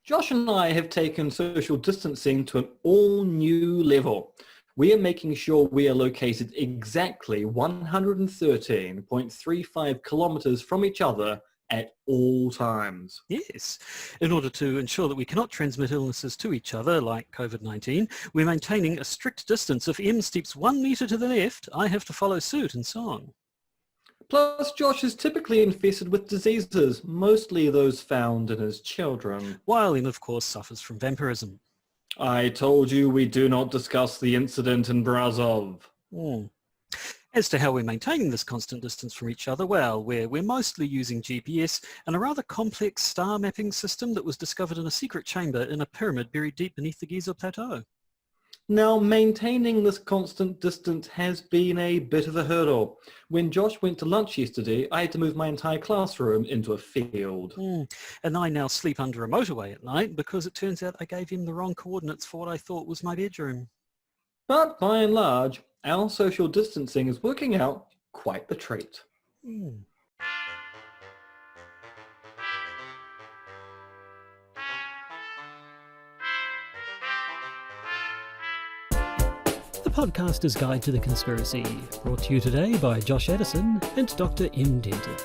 Josh and I have taken social distancing to an all-new level. We are making sure we are located exactly 113.35 kilometers from each other at all times. Yes. In order to ensure that we cannot transmit illnesses to each other, like COVID-19, we're maintaining a strict distance. If M steps 1 metre to the left, I have to follow suit, and so on. Plus, Josh is typically infested with diseases, mostly those found in his children. While M, of course, suffers from vampirism. I told you we do not discuss the incident in Brasov. As to how we're maintaining this constant distance from each other, well, we're mostly using GPS and a rather complex star mapping system that was discovered in a secret chamber in a pyramid buried deep beneath the Giza Plateau. Now, maintaining this constant distance has been a bit of a hurdle. When Josh went to lunch yesterday, I had to move my entire classroom into a field. And I now sleep under a motorway at night because it turns out I gave him the wrong coordinates for what I thought was my bedroom. But by and large, our social distancing is working out quite the treat. The Podcaster's Guide to the Conspiracy, brought to you today by Josh Addison and Dr. M. Dentith.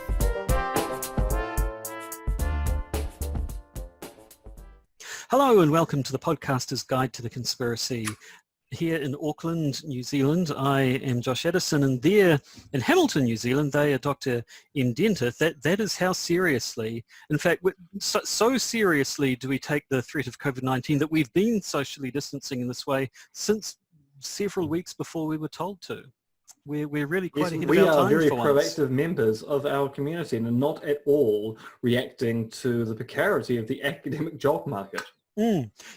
Hello and welcome to the Podcaster's Guide to the Conspiracy. Here in Auckland, New Zealand, I am Josh Addison, and there in Hamilton, New Zealand, they are Dr. M. Dentith. That is how seriously, in fact, so seriously do we take the threat of COVID-19 that we've been socially distancing in this way since several weeks before we were told to. We're really quite ahead of our time. We are very for proactive once. members of our community and are not at all reacting to the precarity of the academic job market.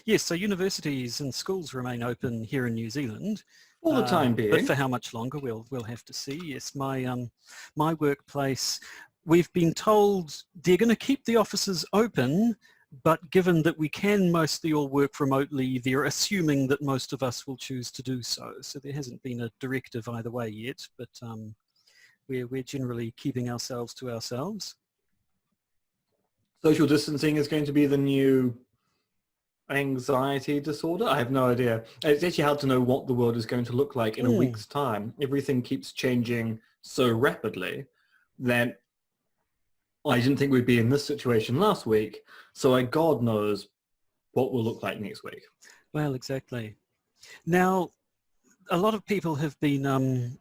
Yes, so universities and schools remain open here in New Zealand. For the time being. But for how much longer, we'll have to see. Yes, my workplace, we've been told they're going to keep the offices open, but given that we can mostly all work remotely, they're assuming that most of us will choose to do so. So there hasn't been a directive either way yet, but we're generally keeping ourselves to ourselves. Social distancing is going to be the new anxiety disorder? I have no idea. It's actually hard to know what the world is going to look like in a week's time. Everything keeps changing so rapidly that I didn't think we'd be in this situation last week, so God knows what we'll look like next week. Well, exactly. Now, a lot of people have been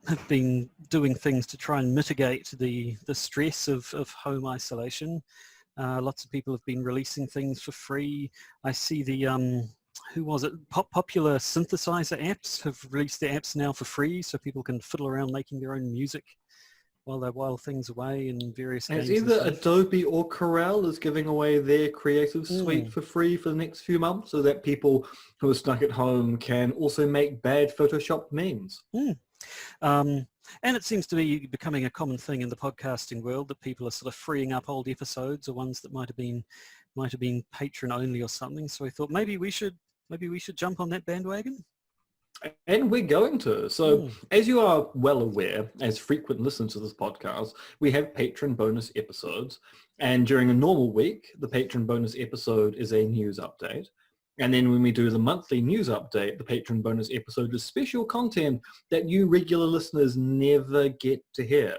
doing things to try and mitigate the stress of home isolation. Lots of people have been releasing things for free. I see the, popular synthesizer apps have released their apps now for free, so people can fiddle around making their own music while things away in various games. It's either Adobe or Corel is giving away their creative suite for free for the next few months so that people who are stuck at home can also make bad Photoshop memes. And it seems to be becoming a common thing in the podcasting world that people are sort of freeing up old episodes or ones that might have been patron only or something. So I thought maybe we should jump on that bandwagon. And we're going to. So as you are well aware, as frequent listeners to this podcast, we have patron bonus episodes. And during a normal week, the patron bonus episode is a news update. And then when we do the monthly news update, the patron bonus episode is special content that you regular listeners never get to hear.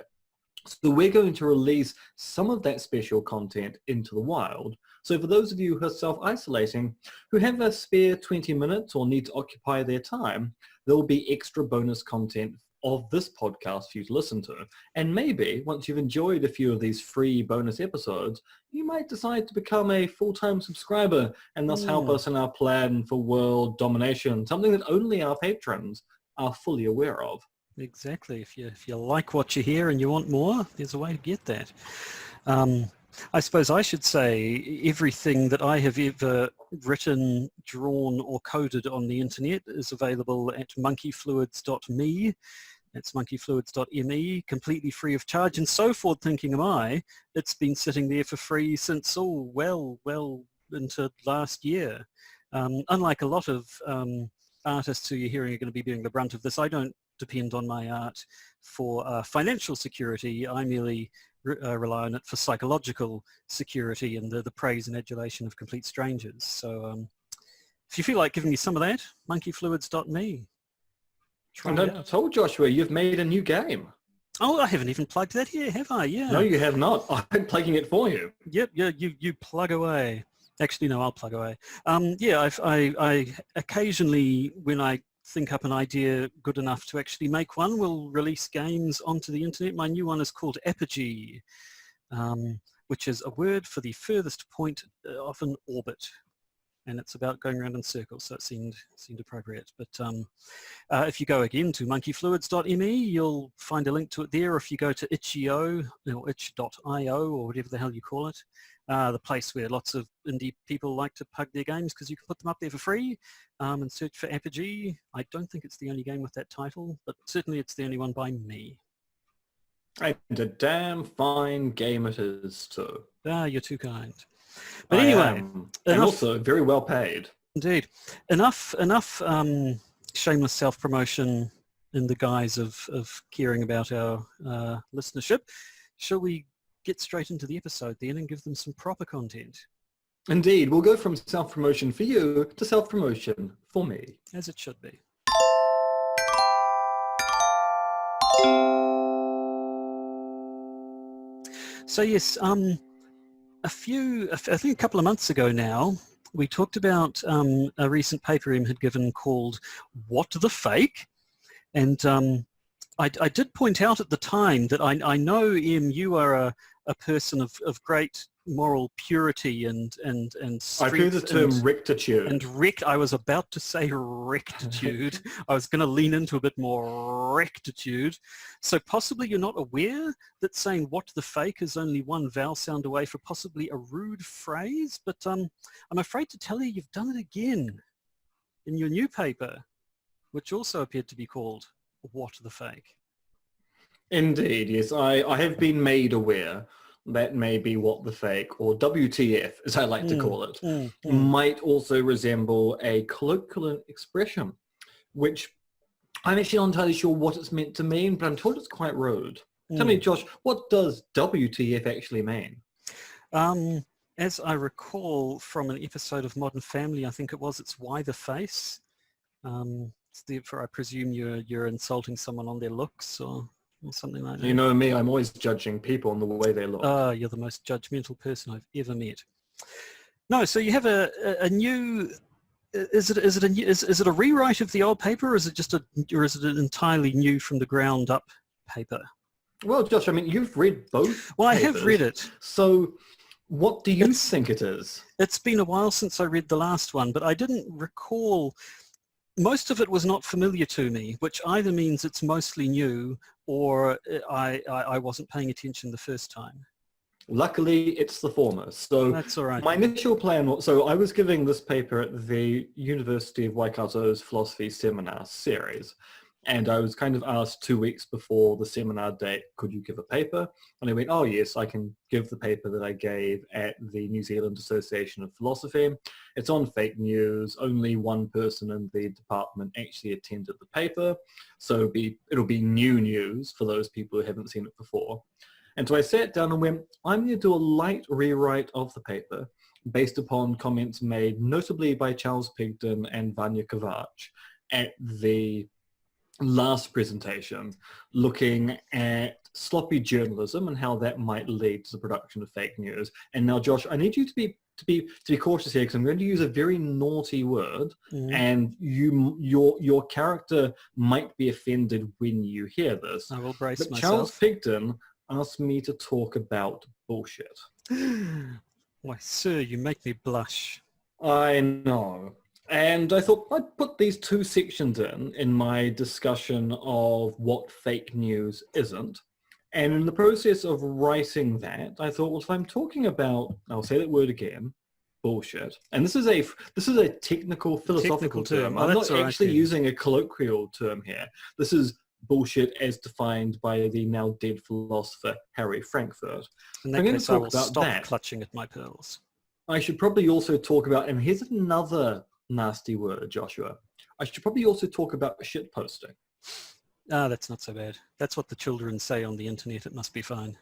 So we're going to release some of that special content into the wild. So for those of you who are self-isolating, who have a spare 20 minutes or need to occupy their time, there will be extra bonus content of this podcast for you to listen to. And maybe once you've enjoyed a few of these free bonus episodes, you might decide to become a full-time subscriber and thus help us in our plan for world domination, something that only our patrons are fully aware of. Exactly. If you like what you hear and you want more, there's a way to get that. I suppose I should say everything that I have ever written, drawn or coded on the internet is available at monkeyfluids.me. That's monkeyfluids.me, completely free of charge. And so forward thinking am I, it's been sitting there for free since, well into last year. Unlike a lot of artists who you're hearing are going to be bearing the brunt of this, I don't depend on my art for financial security. I merely rely on it for psychological security and the praise and adulation of complete strangers. So if you feel like giving me some of that, monkeyfluids.me. Try And it I out. told Joshua you've made a new game. Oh, I haven't even plugged that here, have I? Yeah. No, you have not. I'm plugging it for you. Yep, yeah, you plug away. Actually, no, I'll plug away. Yeah, I occasionally, when I think up an idea good enough to actually make one, will release games onto the internet. My new one is called Apogee, which is a word for the furthest point of an orbit. And it's about going around in circles, so it seemed appropriate. But if you go again to monkeyfluids.me, you'll find a link to it there. Or if you go to itch.io or itch.io or whatever the hell you call it, the place where lots of indie people like to plug their games because you can put them up there for free, and search for Apogee. I don't think it's the only game with that title, but certainly it's the only one by me. And a damn fine game it is too. You're too kind. But anyway, and also very well paid. Indeed. Enough shameless self-promotion in the guise of caring about our listenership. Shall we get straight into the episode then and give them some proper content? Indeed. We'll go from self-promotion for you to self-promotion for me. As it should be. So yes, I think a couple of months ago now, we talked about a recent paper Em had given called What the Fake? And I did point out at the time that I know, Em, you are a person of great moral purity and strength. I've heard the term rectitude. And I was about to say rectitude. I was going to lean into a bit more rectitude. So possibly you're not aware that saying what the fake is only one vowel sound away for possibly a rude phrase, but I'm afraid to tell you you've done it again in your new paper, which also appeared to be called What the Fake. Indeed, yes. I have been made aware that maybe what the fake, or WTF as I like to call it, might also resemble a colloquial expression, which I'm actually not entirely sure what it's meant to mean, but I'm told it's quite rude. Tell me, Josh, what does WTF actually mean? As I recall from an episode of Modern Family, I think it's Why the Face. Therefore, I presume you're insulting someone on their looks or something like that. You know me, I'm always judging people on the way they look. You're the most judgmental person I've ever met. No, so you have a new. Is it a rewrite of the old paper, or is it an entirely new from the ground up paper? Well, Josh, I mean, you've read both. Well, papers, I have read it. So, what do you think it is? It's been a while since I read the last one, but I didn't recall. Most of it was not familiar to me, which either means it's mostly new or I wasn't paying attention the first time. Luckily, it's the former. So that's all right. My initial plan was, so I was giving this paper at the University of Waikato's philosophy seminar series. And I was kind of asked 2 weeks before the seminar date, could you give a paper? And I went, oh yes, I can give the paper that I gave at the New Zealand Association of Philosophy. It's on fake news. Only one person in the department actually attended the paper. So it'll be new news for those people who haven't seen it before. And so I sat down and went, I'm going to do a light rewrite of the paper based upon comments made notably by Charles Pigden and Vanya Kovac at the last presentation, looking at sloppy journalism and how that might lead to the production of fake news. And now, Josh, I need you to be cautious here, because I'm going to use a very naughty word, and your character might be offended when you hear this. I will brace myself. Charles Pigden asked me to talk about bullshit. Why, sir, you make me blush. I know. And I thought I'd put these two sections in my discussion of what fake news isn't. And in the process of writing that, I thought, well, if I'm talking about, I'll say that word again, bullshit. And this is a technical, philosophical term. I'm not actually using a colloquial term here. This is bullshit as defined by the now dead philosopher Harry Frankfurt. In that case, I will stop clutching at my pearls. I should probably also talk about, and here's another nasty word, Joshua. I should probably also talk about shitposting. That's not so bad. That's what the children say on the internet. It must be fine.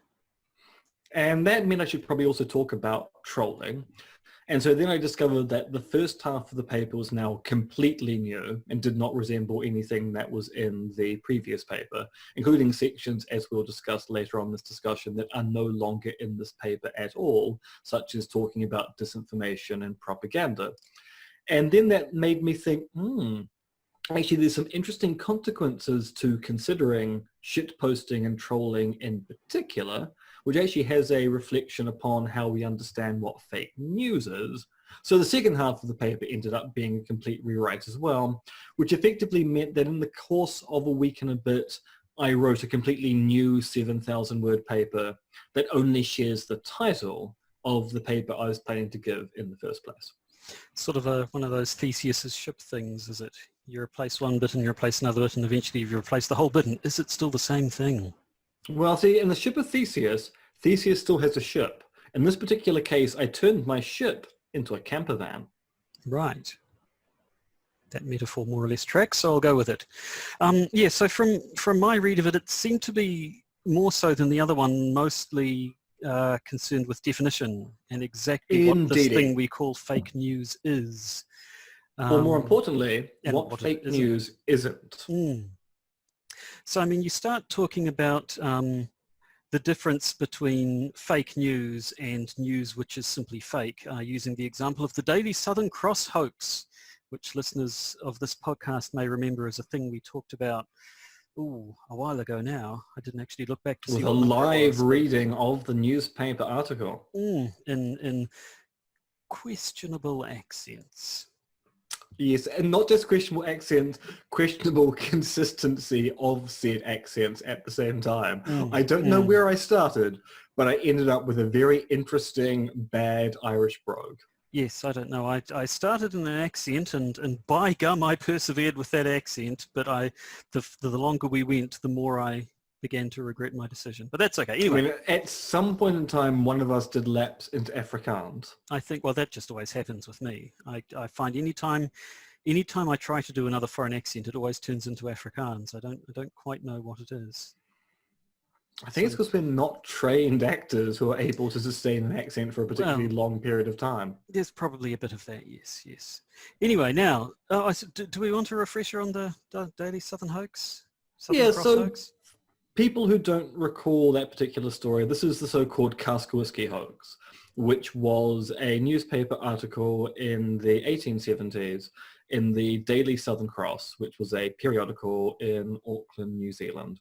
And that meant I should probably also talk about trolling. And so then I discovered that the first half of the paper was now completely new and did not resemble anything that was in the previous paper, including sections, as we'll discuss later on in this discussion, that are no longer in this paper at all, such as talking about disinformation and propaganda. And then that made me think, actually there's some interesting consequences to considering shitposting and trolling in particular, which actually has a reflection upon how we understand what fake news is. So the second half of the paper ended up being a complete rewrite as well, which effectively meant that in the course of a week and a bit, I wrote a completely new 7,000 word paper that only shares the title of the paper I was planning to give in the first place. Sort of one of those Theseus's ship things, is it? You replace one bit and you replace another bit, and eventually you replace the whole bit, and is it still the same thing? Well, see, in the ship of Theseus, Theseus still has a ship. In this particular case, I turned my ship into a camper van. Right. That metaphor more or less tracks, so I'll go with it. Yeah, so from my read of it, it seemed to be more so than the other one, mostly concerned with definition and exactly what this thing we call fake news is. Or more importantly, what fake news isn't. So, I mean, you start talking about the difference between fake news and news which is simply fake, using the example of the Daily Southern Cross hoax, which listeners of this podcast may remember as a thing we talked about a while ago now. I didn't actually look back to see what a live reading of the newspaper article. In questionable accents. Yes, and not just questionable accents, questionable consistency of said accents at the same time. I don't know where I started, but I ended up with a very interesting, bad Irish brogue. Yes, I don't know. I started in an accent, and by gum, I persevered with that accent, but the longer we went, the more I began to regret my decision. But that's okay. Anyway. I mean, at some point in time, one of us did lapse into Afrikaans. I think, well, that just always happens with me. I find anytime I try to do another foreign accent, it always turns into Afrikaans. I don't quite know what it is. I think it's because we're not trained actors who are able to sustain an accent for a particularly long period of time. There's probably a bit of that, yes. Anyway, now, do we want a refresher on the Daily Southern hoax? Hoax? People who don't recall that particular story, this is the so-called Casca whisky hoax, which was a newspaper article in the 1870s in the Daily Southern Cross, which was a periodical in Auckland, New Zealand,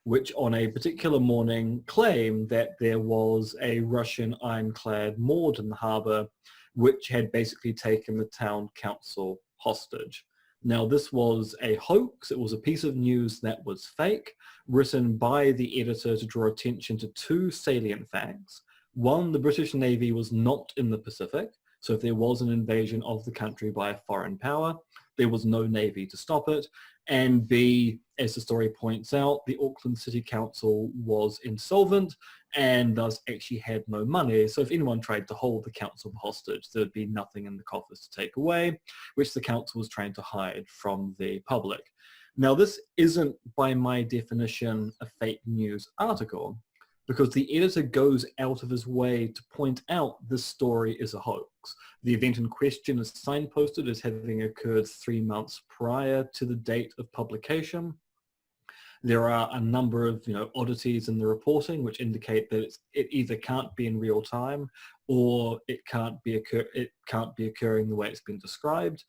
which on a particular morning claimed that there was a Russian ironclad moored in the harbour, which had basically taken the town council hostage. Now, this was a hoax. It was a piece of news that was fake, written by the editor to draw attention to two salient facts. One, the British Navy was not in the Pacific, so if there was an invasion of the country by a foreign power, there was no navy to stop it. And B, as the story points out, the Auckland City Council was insolvent and thus actually had no money. So if anyone tried to hold the council hostage, there would be nothing in the coffers to take away, which the council was trying to hide from the public. Now, this isn't, by my definition, a fake news article, because the editor goes out of his way to point out this story is a hoax. The event in question is signposted as having occurred 3 months prior to the date of publication. There are a number of oddities in the reporting which indicate that it either can't be in real time or it can't be occurring the way it's been described.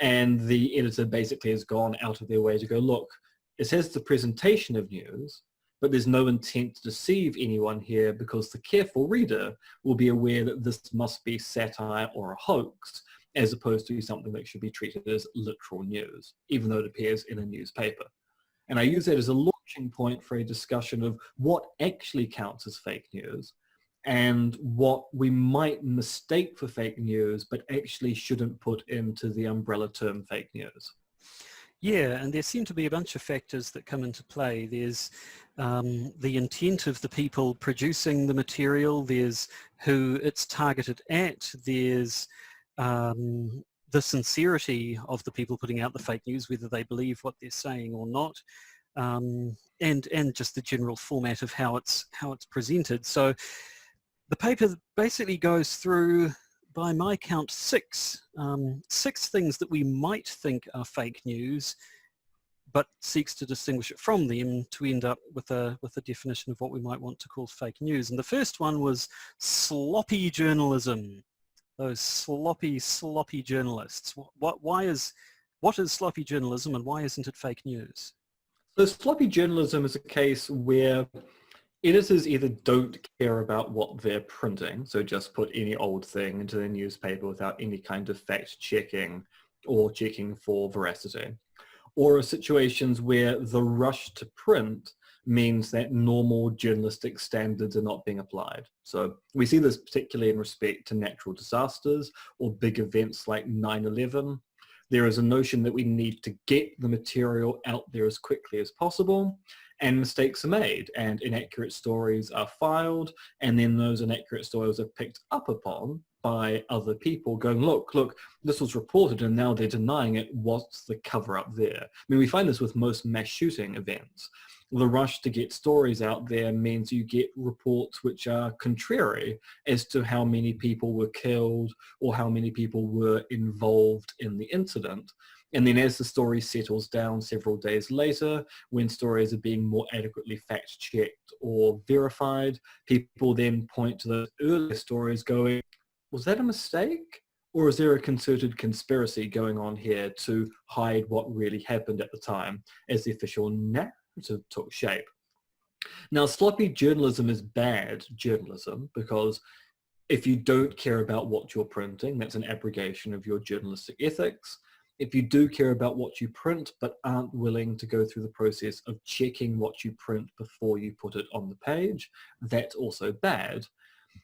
And the editor basically has gone out of their way to go, look, it says the presentation of news, but there's no intent to deceive anyone here because the careful reader will be aware that this must be satire or a hoax, as opposed to something that should be treated as literal news, even though it appears in a newspaper. And I use that as a launching point for a discussion of what actually counts as fake news and what we might mistake for fake news, but actually shouldn't put into the umbrella term fake news. Yeah, and there seem to be a bunch of factors that come into play. There's the intent of the people producing the material, there's who it's targeted at, there's the sincerity of the people putting out the fake news, whether they believe what they're saying or not, and just the general format of how it's presented. So the paper basically goes through, by my count, six things that we might think are fake news, but seeks to distinguish it from them to end up with a definition of what we might want to call fake news. And the first one was sloppy journalism. Those sloppy journalists. What is sloppy journalism, and why isn't it fake news? So sloppy journalism is a case where editors either don't care about what they're printing, so just put any old thing into their newspaper without any kind of fact checking or checking for veracity, or are situations where the rush to print means that normal journalistic standards are not being applied. So we see this particularly in respect to natural disasters or big events like 9/11. There is a notion that we need to get the material out there as quickly as possible, and mistakes are made and inaccurate stories are filed, and then those inaccurate stories are picked up upon by other people going, look, this was reported and now they're denying it. What's the cover up there? I mean, we find this with most mass shooting events. The rush to get stories out there means you get reports which are contrary as to how many people were killed or how many people were involved in the incident. And then as the story settles down several days later, when stories are being more adequately fact-checked or verified, people then point to those earlier stories going, was that a mistake? Or is there a concerted conspiracy going on here to hide what really happened at the time as the official narrative took shape? Now, sloppy journalism is bad journalism because if you don't care about what you're printing, that's an abrogation of your journalistic ethics. If you do care about what you print but aren't willing to go through the process of checking what you print before you put it on the page, that's also bad.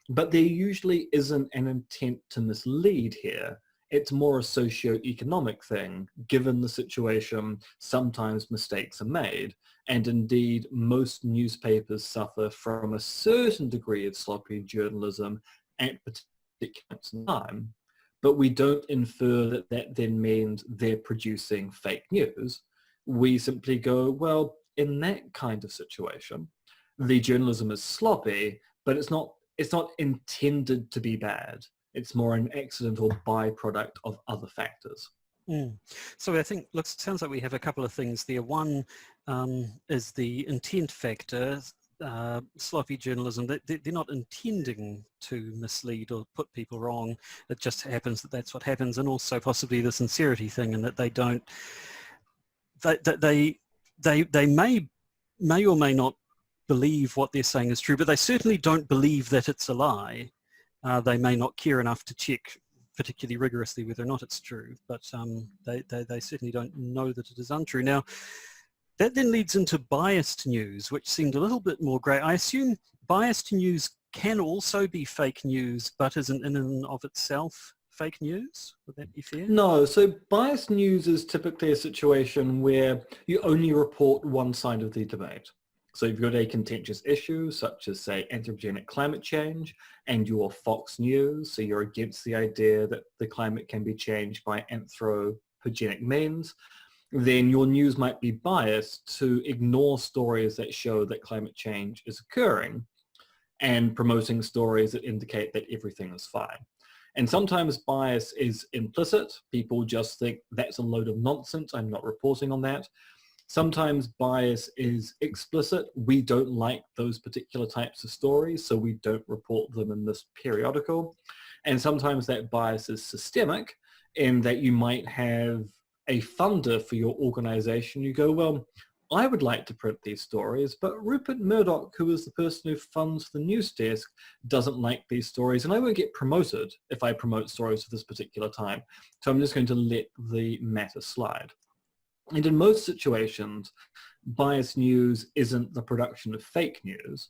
But there usually isn't an intent to mislead here. It's more a socio-economic thing. Given the situation, sometimes mistakes are made. And indeed, most newspapers suffer from a certain degree of sloppy journalism at particular time. But we don't infer that that then means they're producing fake news. We simply go, well, in that kind of situation, the journalism is sloppy, but it's not intended to be bad. It's more an accident or byproduct of other factors. So I think, look, it sounds like we have a couple of things there. One is the intent factor. Sloppy journalism, they're not intending to mislead or put people wrong. It just happens that that's what happens. And also possibly the sincerity thing, and that they don't, they may or may not believe what they're saying is true, but they certainly don't believe that it's a lie. They may not care enough to check particularly rigorously whether or not it's true, but they certainly don't know that it is untrue. Now, that then leads into biased news, which seemed a little bit more grey. I assume biased news can also be fake news, but isn't in and of itself fake news? Would that be fair? No, so biased news is typically a situation where you only report one side of the debate. So you've got a contentious issue, such as, say, anthropogenic climate change, and you're Fox News, so you're against the idea that the climate can be changed by anthropogenic means, then your news might be biased to ignore stories that show that climate change is occurring and promoting stories that indicate that everything is fine. And sometimes bias is implicit. People just think that's a load of nonsense. I'm not reporting on that. Sometimes bias is explicit. We don't like those particular types of stories, so we don't report them in this periodical. And sometimes that bias is systemic in that you might have a funder for your organization. You go, well, I would like to print these stories, but Rupert Murdoch, who is the person who funds the news desk, doesn't like these stories, and I won't get promoted if I promote stories at this particular time. So I'm just going to let the matter slide. And in most situations, biased news isn't the production of fake news.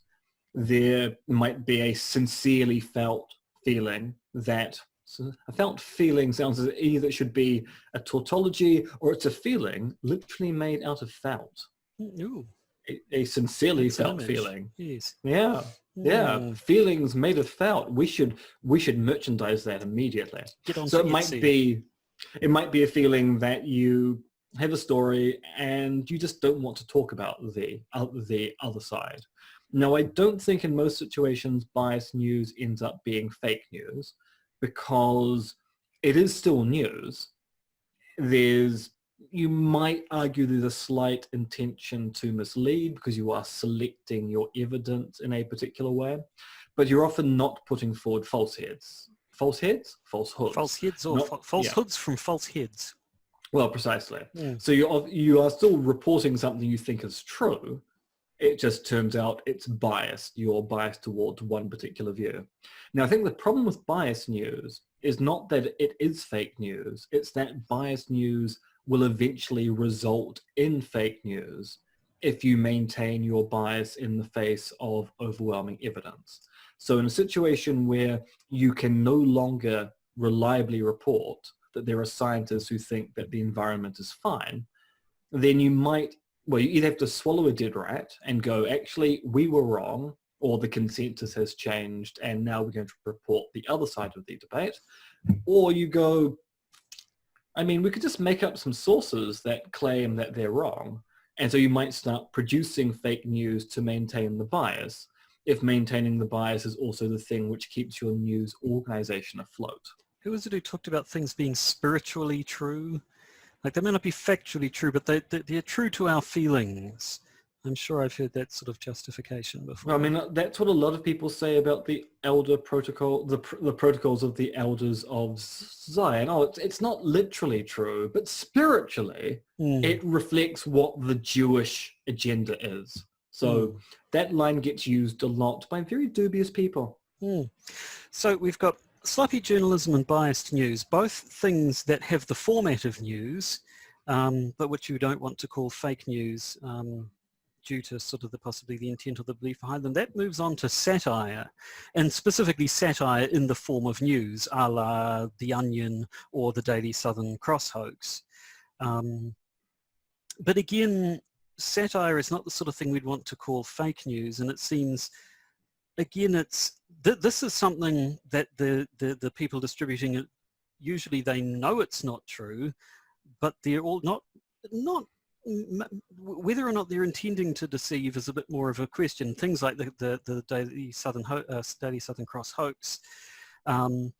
There might be a sincerely felt feeling that, a felt feeling sounds as either it should be a tautology or it's a feeling literally made out of felt. Ooh. A sincerely felt feeling. Yes. Yeah. Yeah. Feelings made of felt. We should merchandise that immediately. So it might be a feeling that you have a story and you just don't want to talk about the other side. Now, I don't think in most situations biased news ends up being fake news because it is still news. You might argue there's a slight intention to mislead because you are selecting your evidence in a particular way, but you're often not putting forward false heads. False heads? False hoods. False heads or falsehoods from false heads. Well, precisely. Mm. So you are still reporting something you think is true. It just turns out it's biased. You're biased towards one particular view. Now, I think the problem with biased news is not that it is fake news. It's that biased news will eventually result in fake news if you maintain your bias in the face of overwhelming evidence. So in a situation where you can no longer reliably report that there are scientists who think that the environment is fine, then you either have to swallow a dead rat and go, actually, we were wrong, or the consensus has changed and now we're going to report the other side of the debate, or you go, we could just make up some sources that claim that they're wrong. And so you might start producing fake news to maintain the bias, if maintaining the bias is also the thing which keeps your news organization afloat. Who was it who talked about things being spiritually true? Like they may not be factually true, but they're true to our feelings. I'm sure I've heard that sort of justification before. That's what a lot of people say about the elder protocol, the protocols of the elders of Zion. Oh, it's not literally true, but spiritually, it reflects what the Jewish agenda is. So that line gets used a lot by very dubious people. So we've got sloppy journalism and biased news, both things that have the format of news, but which you don't want to call fake news due to sort of possibly the intent or the belief behind them. That moves on to satire, and specifically satire in the form of news, a la The Onion or the Daily Southern Cross hoax. But again, satire is not the sort of thing we'd want to call fake news, and it seems, again, this is something that the people distributing it, usually they know it's not true, but they're all not whether or not they're intending to deceive is a bit more of a question. Things like the Daily Southern Cross hoax, and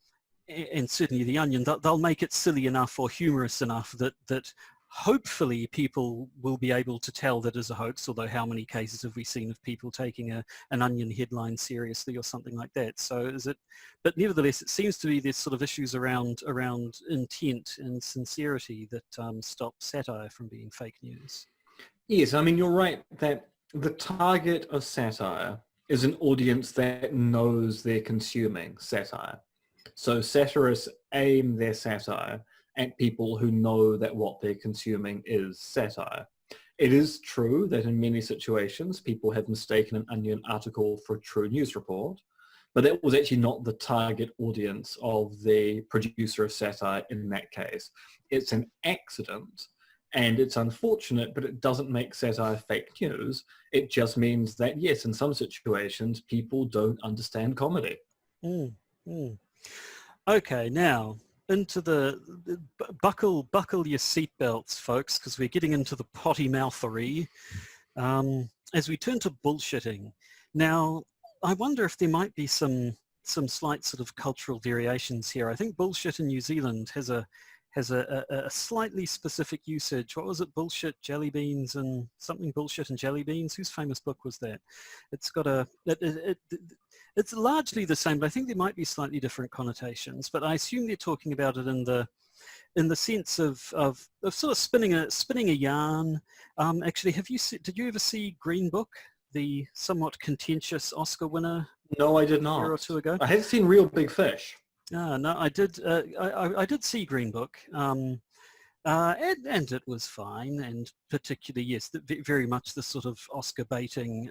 certainly The Onion, they'll make it silly enough or humorous enough that hopefully people will be able to tell that is a hoax, although how many cases have we seen of people taking an Onion headline seriously or something like that? So but nevertheless, it seems to be there's sort of issues around intent and sincerity that stop satire from being fake news. Yes, you're right that the target of satire is an audience that knows they're consuming satire. So satirists aim their satire at people who know that what they're consuming is satire. It is true that in many situations people have mistaken an Onion article for a true news report, but that was actually not the target audience of the producer of satire in that case. It's an accident, and it's unfortunate, but it doesn't make satire fake news. It just means that, yes, in some situations, people don't understand comedy. Okay, now, into the buckle your seatbelts, folks, because we're getting into the potty mouthery as we turn to bullshitting. Now, I wonder if there might be some slight sort of cultural variations here. I think bullshit in New Zealand has a slightly specific usage. What was it? Bullshit, jelly beans, and something bullshit and jelly beans. Whose famous book was that? It's got it's largely the same, but I think there might be slightly different connotations. But I assume they're talking about it in the sense of sort of spinning a yarn. Actually, did you ever see Green Book, the somewhat contentious Oscar winner? No, I did not. A year or two ago. I had seen Real Big Fish. No, I did. I did see Green Book, and it was fine. And particularly, yes, very much the sort of Oscar baiting.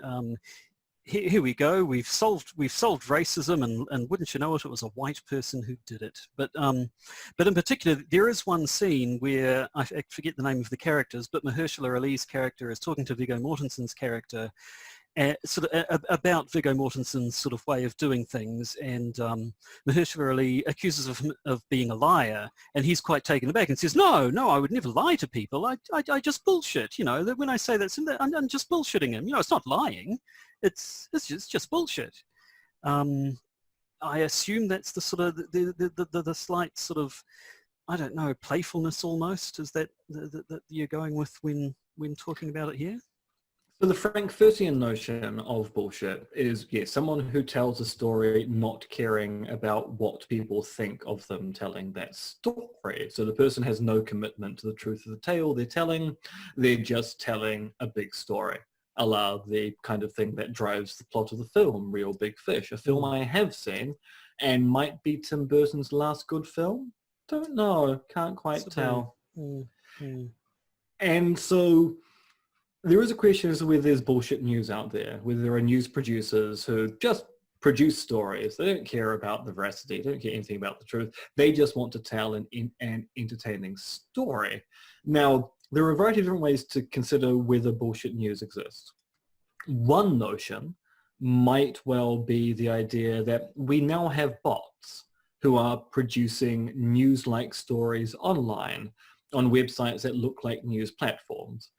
Here we go. We've solved racism, and wouldn't you know it, it was a white person who did it. But in particular, there is one scene where I forget the name of the characters, but Mahershala Ali's character is talking to Viggo Mortensen's character, about Viggo Mortensen's sort of way of doing things, and Mahershala Ali accuses him of being a liar, and he's quite taken aback and says, no, I would never lie to people. I just bullshit. That when I say that, I'm just bullshitting him. It's not lying. It's just bullshit. I assume that's the sort of the slight sort of, I don't know, playfulness almost, is that you're going with when talking about it here? So the Frankfurtian notion of bullshit is, yes, someone who tells a story not caring about what people think of them telling that story. So the person has no commitment to the truth of the tale they're telling. They're just telling a big story, a la the kind of thing that drives the plot of the film, Real Big Fish, a film I have seen and might be Tim Burton's last good film. Don't know, can't quite tell. And so there is a question as to whether there's bullshit news out there, whether there are news producers who just produce stories. They don't care about the veracity, they don't care anything about the truth. They just want to tell an entertaining story. Now, there are a variety of different ways to consider whether bullshit news exists. One notion might well be the idea that we now have bots who are producing news-like stories online on websites that look like news platforms.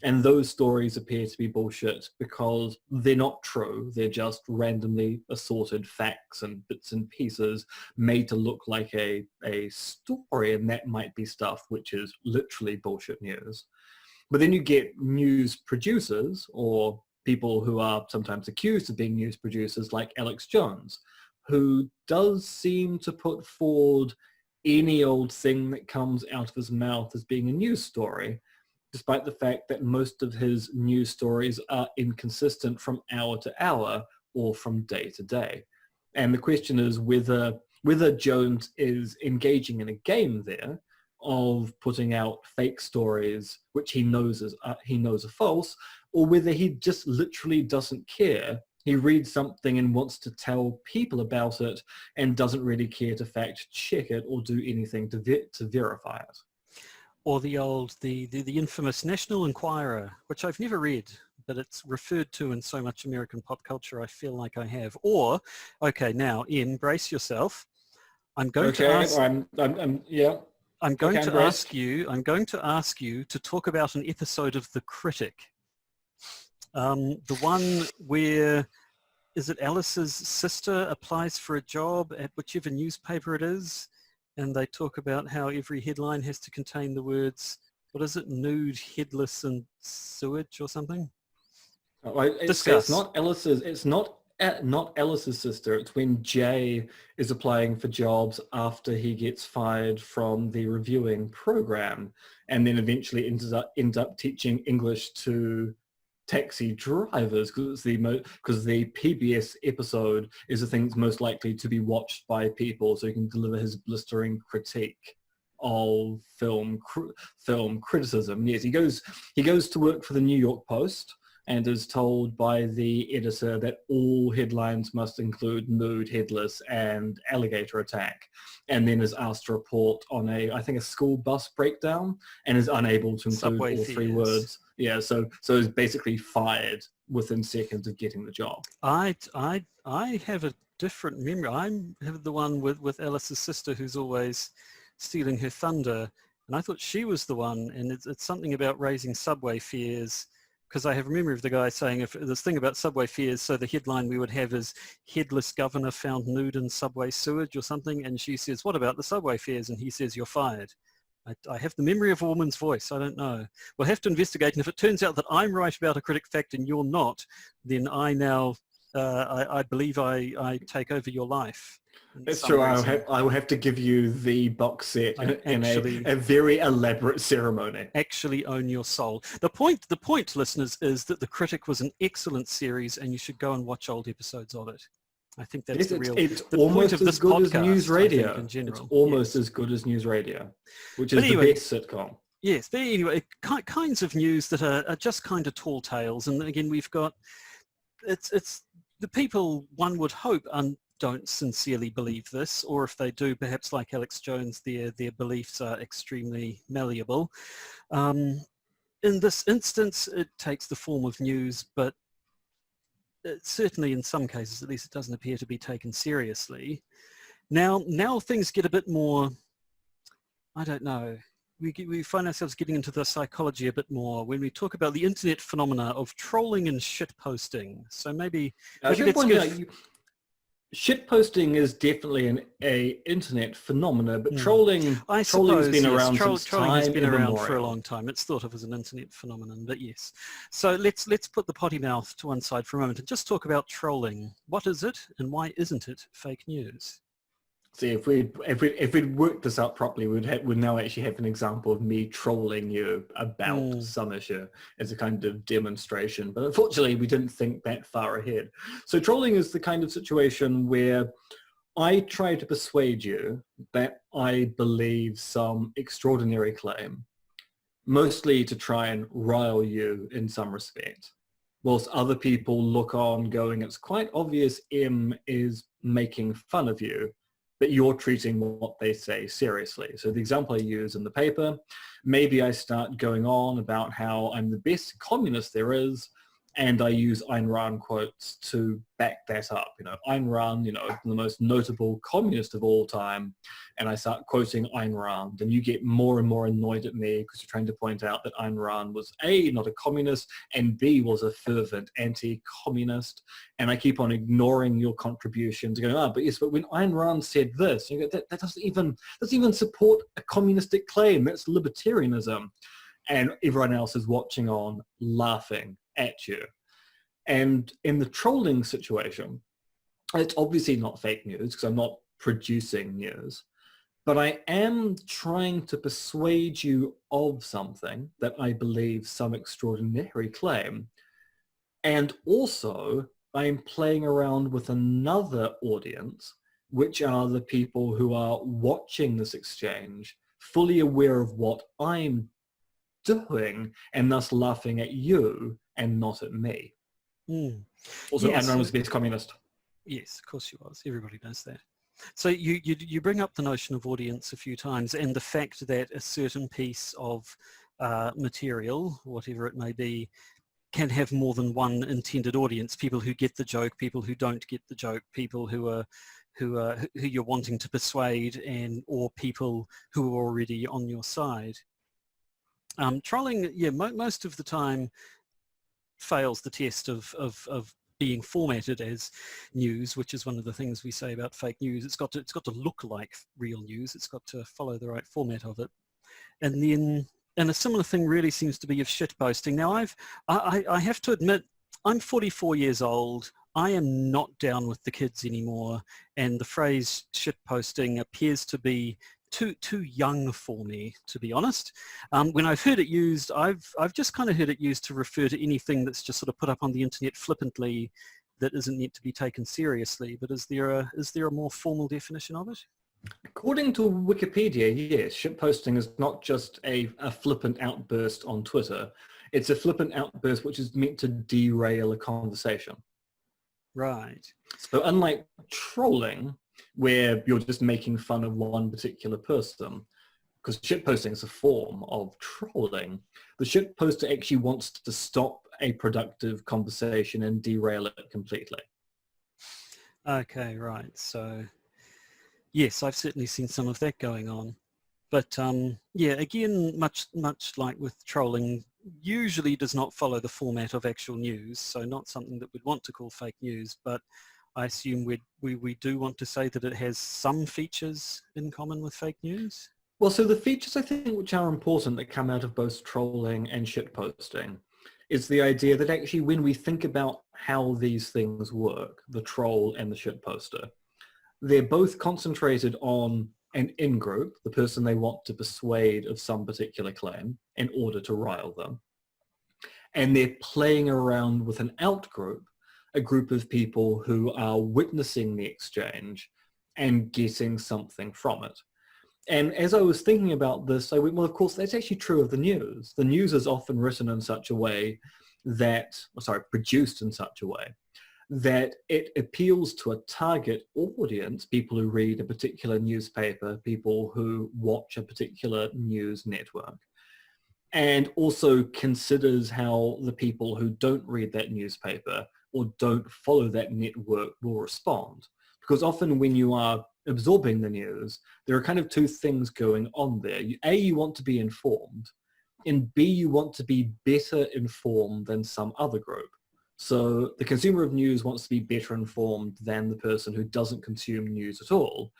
And those stories appear to be bullshit because they're not true. They're just randomly assorted facts and bits and pieces made to look like a story, and that might be stuff which is literally bullshit news. But then you get news producers, or people who are sometimes accused of being news producers, like Alex Jones, who does seem to put forward any old thing that comes out of his mouth as being a news story, despite the fact that most of his news stories are inconsistent from hour to hour or from day to day. And the question is whether Jones is engaging in a game there of putting out fake stories which he knows are false, or whether he just literally doesn't care. He reads something and wants to tell people about it and doesn't really care to fact check it or do anything to verify it. Or the infamous National Enquirer, which I've never read, but it's referred to in so much American pop culture, I feel like I have. Or, okay, now, Ian, brace yourself. I'm going to ask you to talk about an episode of The Critic. The one where, is it Alice's sister applies for a job at whichever newspaper it is, and they talk about how every headline has to contain the words, what is it, nude, headless, and sewage or something? It's not Alice's. It's not Alice's sister. It's when Jay is applying for jobs after he gets fired from the reviewing program, and then eventually ends up teaching English to taxi drivers, because the PBS episode is the thing that's most likely to be watched by people, so he can deliver his blistering critique of film criticism. Yes, he goes to work for the New York Post and is told by the editor that all headlines must include nude, headless, and alligator attack, and then is asked to report on a school bus breakdown and is unable to include all three words. Yeah, so is basically fired within seconds of getting the job. I have a different memory. I have the one with Alice's sister who's always stealing her thunder, and I thought she was the one, and it's something about raising subway fares, because I have a memory of the guy saying, if this thing about subway fares, so the headline we would have is headless governor found nude in subway sewage or something, and she says, what about the subway fares? And he says, you're fired. I have the memory of a woman's voice. I don't know. We'll have to investigate, and if it turns out that I'm right about a critic fact and you're not, then I now, I believe I take over your life. That's true. I will have to give you the box set in a very elaborate ceremony. Actually own your soul. The point, listeners, is that The Critic was an excellent series, and you should go and watch old episodes of it. I think that's it's almost as good as News Radio. It's almost as good as News Radio, which is the best sitcom. Yes, but anyway, kinds of news that are just kind of tall tales, and again, we've got it's the people one would hope don't sincerely believe this, or if they do, perhaps like Alex Jones, their beliefs are extremely malleable. In this instance, it takes the form of news, but certainly in some cases, at least, it doesn't appear to be taken seriously. Now things get a bit more, I don't know, we find ourselves getting into the psychology a bit more when we talk about the internet phenomena of trolling and shitposting. So maybe I should that's point good. out, shitposting is definitely an internet phenomena, but trolling I trolling's suppose, been yes, around since trolling has time been around for a immemorial. long time. It's thought of as an internet phenomenon, but yes. So let's put the potty mouth to one side for a moment and just talk about trolling. What is it, and why isn't it fake news? See, if we'd worked this out properly, we'd now actually have an example of me trolling you about some issue as a kind of demonstration. But unfortunately, we didn't think that far ahead. So trolling is the kind of situation where I try to persuade you that I believe some extraordinary claim, mostly to try and rile you in some respect, whilst other people look on going, it's quite obvious M is making fun of you, but you're treating what they say seriously. So the example I use in the paper, maybe I start going on about how I'm the best communist there is, and I use Ayn Rand quotes to back that up. Ayn Rand, the most notable communist of all time, and I start quoting Ayn Rand, and you get more and more annoyed at me because you're trying to point out that Ayn Rand was A, not a communist, and B, was a fervent anti-communist, and I keep on ignoring your contributions, going, but when Ayn Rand said this, you go, that doesn't even support a communistic claim. That's libertarianism. And everyone else is watching on, laughing at you. And in the trolling situation, it's obviously not fake news because I'm not producing news, but I am trying to persuade you of something that I believe some extraordinary claim. And also I'm playing around with another audience, which are the people who are watching this exchange, fully aware of what I'm doing and thus laughing at you and not at me. Also, Yes. Ayn Rand was the best communist. Yes, of course she was. Everybody knows that. So you bring up the notion of audience a few times, and the fact that a certain piece of material, whatever it may be, can have more than one intended audience, people who get the joke, people who don't get the joke, people who you're wanting to persuade, or people who are already on your side. Trolling, most of the time fails the test of being formatted as news, which is one of the things we say about fake news. It's got to look like real news. It's got to follow the right format of it. And a similar thing really seems to be of shitposting. Now I have to admit, I'm 44 years old. I am not down with the kids anymore, and the phrase shitposting appears to be too young for me, to be honest. When I've heard it used, I've just kind of heard it used to refer to anything that's just sort of put up on the internet flippantly that isn't meant to be taken seriously. But is there a more formal definition of it? According to Wikipedia, yes, shitposting is not just a flippant outburst on Twitter. It's a flippant outburst which is meant to derail a conversation. Right. So unlike trolling, where you're just making fun of one particular person, because shitposting is a form of trolling, the shitposter actually wants to stop a productive conversation and derail it completely. Okay, right. So, yes, I've certainly seen some of that going on. But again, much like with trolling, usually does not follow the format of actual news, so not something that we'd want to call fake news, but I assume we do want to say that it has some features in common with fake news? Well, so the features I think which are important that come out of both trolling and shitposting is the idea that actually when we think about how these things work, the troll and the shitposter, they're both concentrated on an in-group, the person they want to persuade of some particular claim in order to rile them. And they're playing around with an out-group, a group of people who are witnessing the exchange and getting something from it. And as I was thinking about this, I went, well, of course, that's actually true of the news. The news is often written in such a way produced in such a way that it appeals to a target audience, people who read a particular newspaper, people who watch a particular news network, and also considers how the people who don't read that newspaper or don't follow that network will respond. Because often when you are absorbing the news, there are kind of two things going on there. A, you want to be informed, and B, you want to be better informed than some other group. So the consumer of news wants to be better informed than the person who doesn't consume news at all.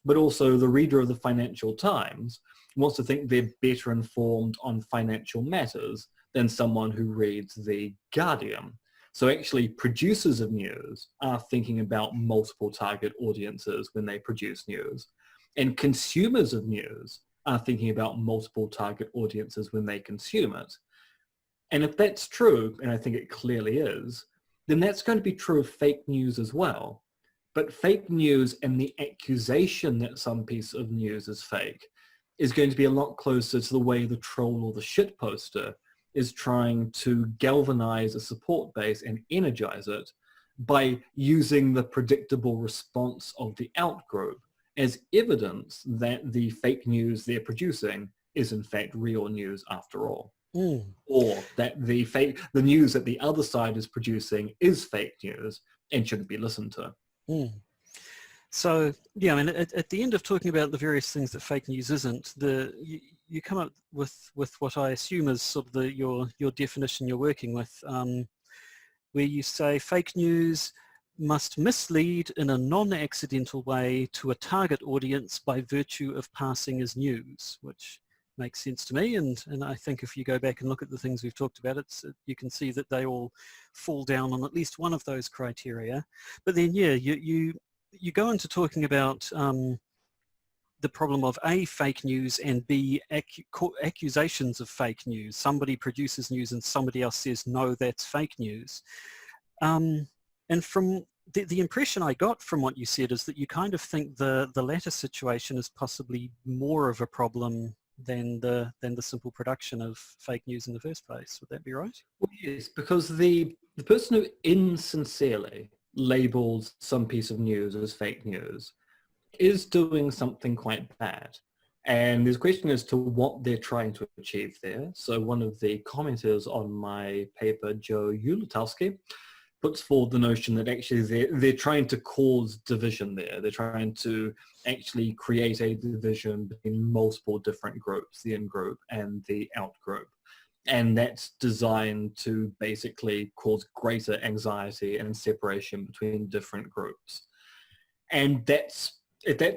But also the reader of the Financial Times wants to think they're better informed on financial matters than someone who reads The Guardian. So actually producers of news are thinking about multiple target audiences when they produce news. And consumers of news are thinking about multiple target audiences when they consume it. And if that's true, and I think it clearly is, then that's going to be true of fake news as well. But fake news and the accusation that some piece of news is fake is going to be a lot closer to the way the troll or the shitposter is trying to galvanize a support base and energize it by using the predictable response of the outgroup as evidence that the fake news they're producing is in fact real news after all. Or that the news that the other side is producing is fake news and shouldn't be listened to. So, yeah, I mean, at the end of talking about the various things that fake news isn't, you come up with what I assume is sort of your definition you're working with, where you say fake news must mislead in a non-accidental way to a target audience by virtue of passing as news, which makes sense to me. And I think if you go back and look at the things we've talked about, you can see that they all fall down on at least one of those criteria. But then, yeah, you go into talking about the problem of A, fake news, and B, accusations of fake news. Somebody produces news and somebody else says, no, that's fake news. And from the impression I got from what you said is that you kind of think the latter situation is possibly more of a problem than the simple production of fake news in the first place. Would that be right? Well, yes, because the person who insincerely labels some piece of news as fake news is doing something quite bad. And there's a question as to what they're trying to achieve there. So one of the commenters on my paper, Joe Ulatowski, puts forward the notion that actually they're trying to cause division there. They're trying to actually create a division between multiple different groups, the in-group and the out-group. And that's designed to basically cause greater anxiety and separation between different groups. And that's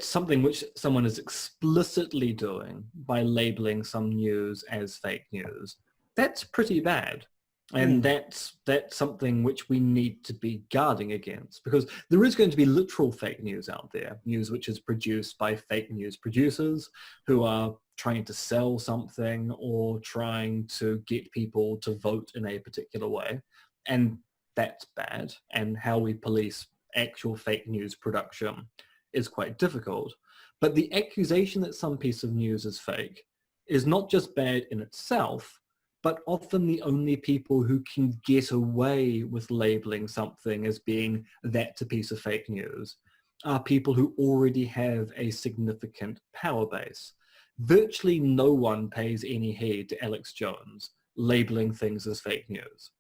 something which someone is explicitly doing by labeling some news as fake news. That's pretty bad. And that's something which we need to be guarding against, because there is going to be literal fake news out there, news which is produced by fake news producers who are trying to sell something or trying to get people to vote in a particular way. And that's bad. And how we police actual fake news production is quite difficult. But the accusation that some piece of news is fake is not just bad in itself, but often the only people who can get away with labeling something as being that a piece of fake news are people who already have a significant power base. Virtually no one pays any heed to Alex Jones labeling things as fake news.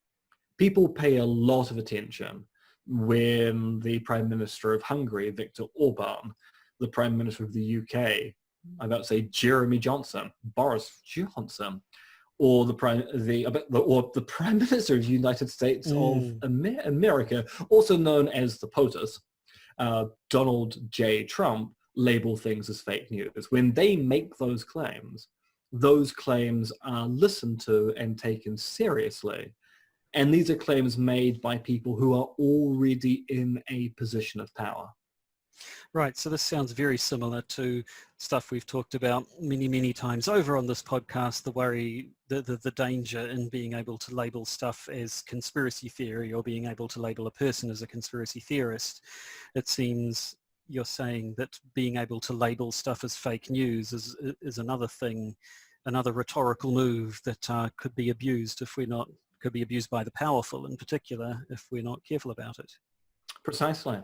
People pay a lot of attention when the Prime Minister of Hungary, Viktor Orban, the Prime Minister of the UK, I'm about to say Jeremy Johnson, Boris Johnson, or the Prime Minister of the United States of America, also known as the POTUS, Donald J. Trump, label things as fake news. When they make those claims are listened to and taken seriously. And these are claims made by people who are already in a position of power. Right, so this sounds very similar to stuff we've talked about many, many times over on this podcast, the worry, the danger in being able to label stuff as conspiracy theory or being able to label a person as a conspiracy theorist. It seems you're saying that being able to label stuff as fake news is another thing, another rhetorical move that could be abused could be abused by the powerful in particular if we're not careful about it. Precisely.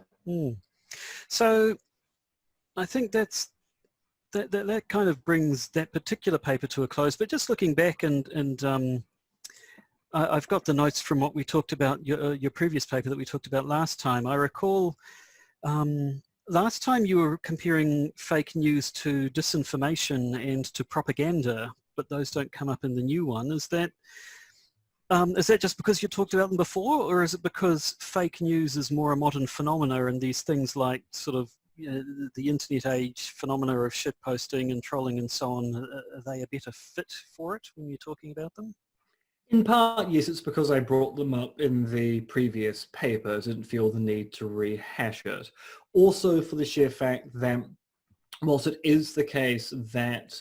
So I think that kind of brings that particular paper to a close. But just looking back and I've got the notes from what we talked about, your previous paper that we talked about last time. I recall last time you were comparing fake news to disinformation and to propaganda, but those don't come up in the new one. Is that just because you talked about them before, or is it because fake news is more a modern phenomena and these things like sort of the internet age phenomena of shitposting and trolling and so on, are they a better fit for it when you're talking about them? In part, yes, it's because I brought them up in the previous paper. I didn't feel the need to rehash it. Also for the sheer fact that whilst it is the case that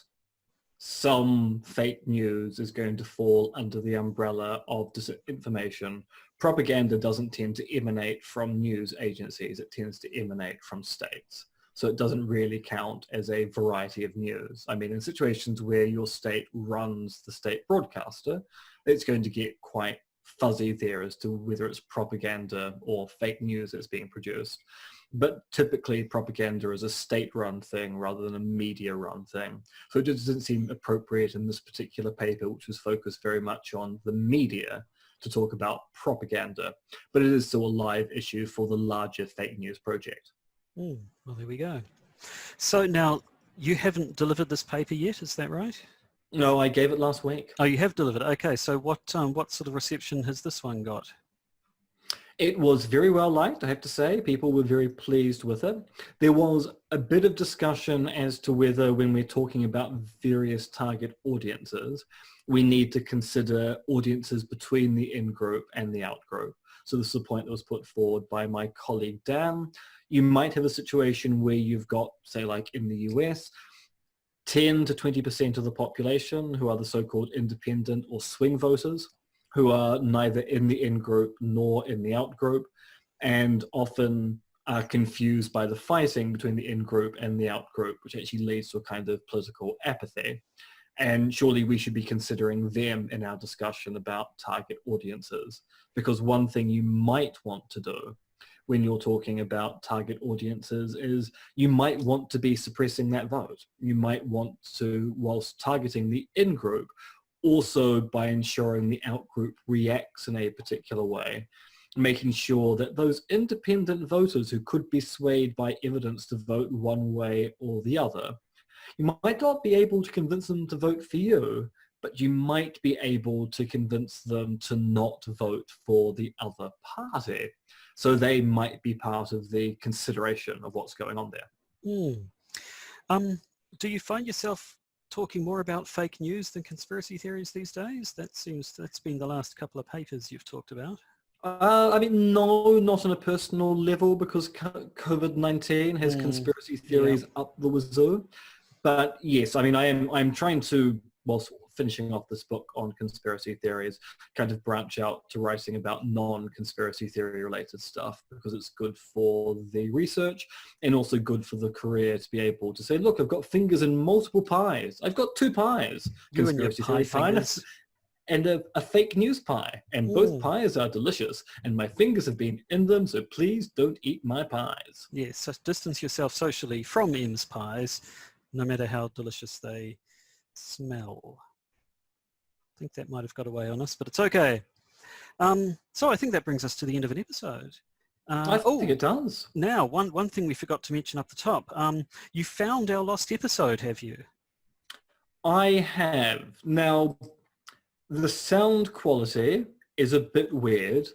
some fake news is going to fall under the umbrella of disinformation, propaganda doesn't tend to emanate from news agencies. It tends to emanate from states. So it doesn't really count as a variety of news. I mean, in situations where your state runs the state broadcaster, it's going to get quite fuzzy there as to whether it's propaganda or fake news that's being produced. But typically propaganda is a state-run thing rather than a media-run thing. So it just doesn't seem appropriate in this particular paper, which was focused very much on the media, to talk about propaganda. But it is still a live issue for the larger fake news project. Well, there we go. So now, you haven't delivered this paper yet, is that right? No, I gave it last week. Oh, you have delivered it. Okay, so what sort of reception has this one got? It was very well liked, I have to say. People were very pleased with it. There was a bit of discussion as to whether, when we're talking about various target audiences, we need to consider audiences between the in-group and the out-group. So this is a point that was put forward by my colleague Dan. You might have a situation where you've got, say, like in the US, 10 to 20% of the population who are the so-called independent or swing voters, who are neither in the in-group nor in the out-group, and often are confused by the fighting between the in-group and the out-group, which actually leads to a kind of political apathy. And surely we should be considering them in our discussion about target audiences, because one thing you might want to do when you're talking about target audiences is you might want to be suppressing that vote. You might want to, whilst targeting the in-group, also by ensuring the out-group reacts in a particular way, making sure that those independent voters who could be swayed by evidence to vote one way or the other, you might not be able to convince them to vote for you, but you might be able to convince them to not vote for the other party. So they might be part of the consideration of what's going on there. Do you find yourself talking more about fake news than conspiracy theories these days? That's been the last couple of papers you've talked about. I mean, no, not on a personal level, because COVID-19 has conspiracy theories up the wazoo. But yes, I mean, I'm trying to, whilst finishing off this book on conspiracy theories, kind of branch out to writing about non-conspiracy theory related stuff, because it's good for the research and also good for the career to be able to say, look, I've got fingers in multiple pies. I've got 2 pies. You and your pie fingers. And a fake news pie. And both pies are delicious. And my fingers have been in them, so please don't eat my pies. Yes, so distance yourself socially from M's pies, no matter how delicious they smell. I think that might have got away on us, but it's okay. So I think that brings us to the end of an episode. I think it does. Now, one thing we forgot to mention up the top. You found our lost episode, have you? I have. Now, the sound quality is a bit weird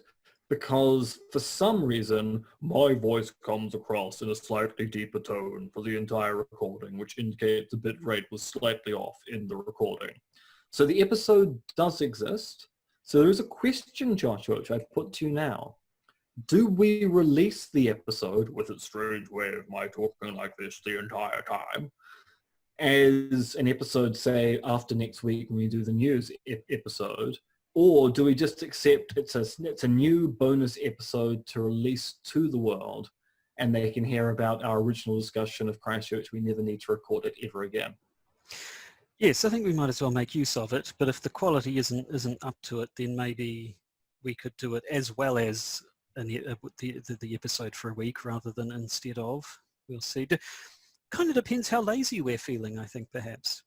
because for some reason my voice comes across in a slightly deeper tone for the entire recording, which indicates the bit rate was slightly off in the recording. So the episode does exist. So there is a question, Joshua, which I've put to you now. Do we release the episode with its strange way of my talking like this the entire time as an episode, say, after next week when we do the news episode? Or do we just accept it's a new bonus episode to release to the world and they can hear about our original discussion of Christchurch? We never need to record it ever again. Yes, I think we might as well make use of it, but if the quality isn't up to it, then maybe we could do it as well as the episode for a week rather than instead of. We'll see. Kind of depends how lazy we're feeling, I think, perhaps.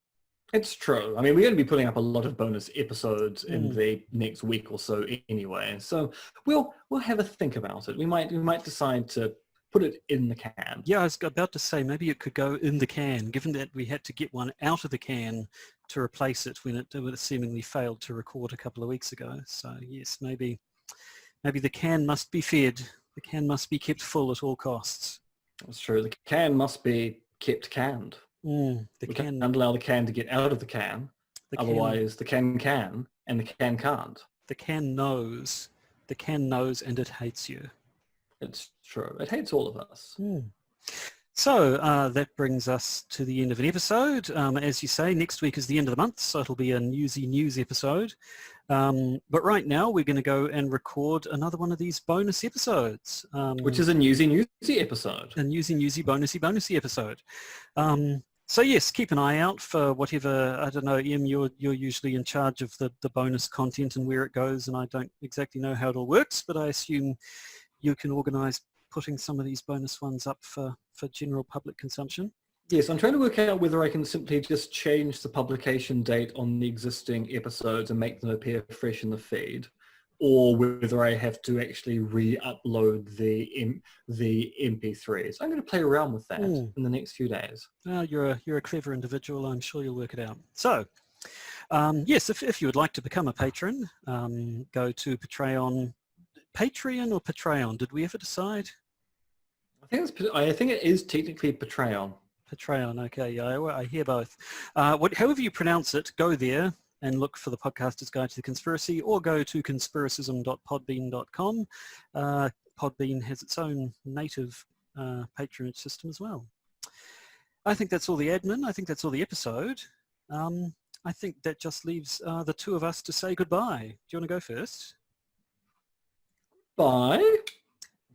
It's true. I mean, we're going to be putting up a lot of bonus episodes in Mm. the next week or so anyway. So we'll have a think about it. We might decide to put it in the can. Yeah, I was about to say maybe it could go in the can, given that we had to get one out of the can to replace it when it seemingly failed to record a couple of weeks ago. So yes, maybe the can must be fed. The can must be kept full at all costs. That's true. The can must be kept canned. The We can. can't allow the can to get out of the can. Otherwise, the can and the can can't. The can knows. The can knows, and it hates you. It's true. It hates all of us. So that brings us to the end of an episode. As you say, next week is the end of the month, so it'll be a newsy news episode. But right now, we're going to go and record another one of these bonus episodes. Which is a newsy episode. A newsy bonusy episode. So yes, keep an eye out for whatever, I don't know, Em, you're usually in charge of the bonus content and where it goes, and I don't exactly know how it all works, but I assume you can organise putting some of these bonus ones up for general public consumption. Yes, I'm trying to work out whether I can simply just change the publication date on the existing episodes and make them appear fresh in the feed, or whether I have to actually re-upload the MP3s. I'm going to play around with that in the next few days. You're a clever individual. I'm sure you'll work it out. So, yes, if you would like to become a patron, go to Patreon. Patreon or Patreon? Did we ever decide? I think it is technically Patreon. Patreon, okay, yeah, I hear both. However you pronounce it, go there and look for the Podcaster's Guide to the Conspiracy, or go to conspiracism.podbean.com. Podbean has its own native patronage system as well. I think that's all the admin. I think that's all the episode. I think that just leaves the two of us to say goodbye. Do you want to go first? Bye.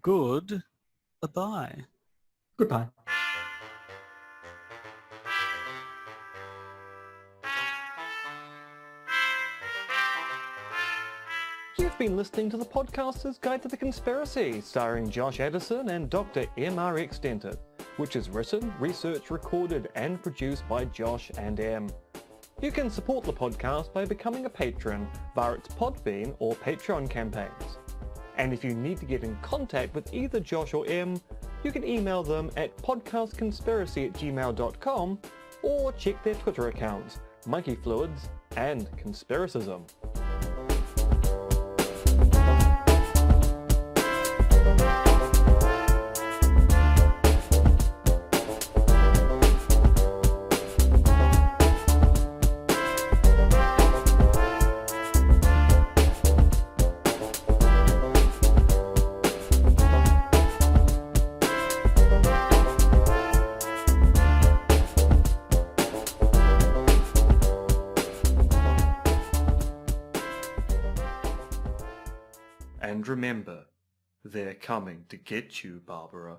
Goodbye. Goodbye. You've been listening to the Podcaster's Guide to the Conspiracy, starring Josh Addison and Dr. MRX Denton, which is written, researched, recorded and produced by Josh and Em. You can support the podcast by becoming a patron via its Podbean or Patreon campaigns. And if you need to get in contact with either Josh or Em, you can email them at podcastconspiracy@gmail.com or check their Twitter accounts, monkeyfluids and conspiracism. And remember, they're coming to get you, Barbara.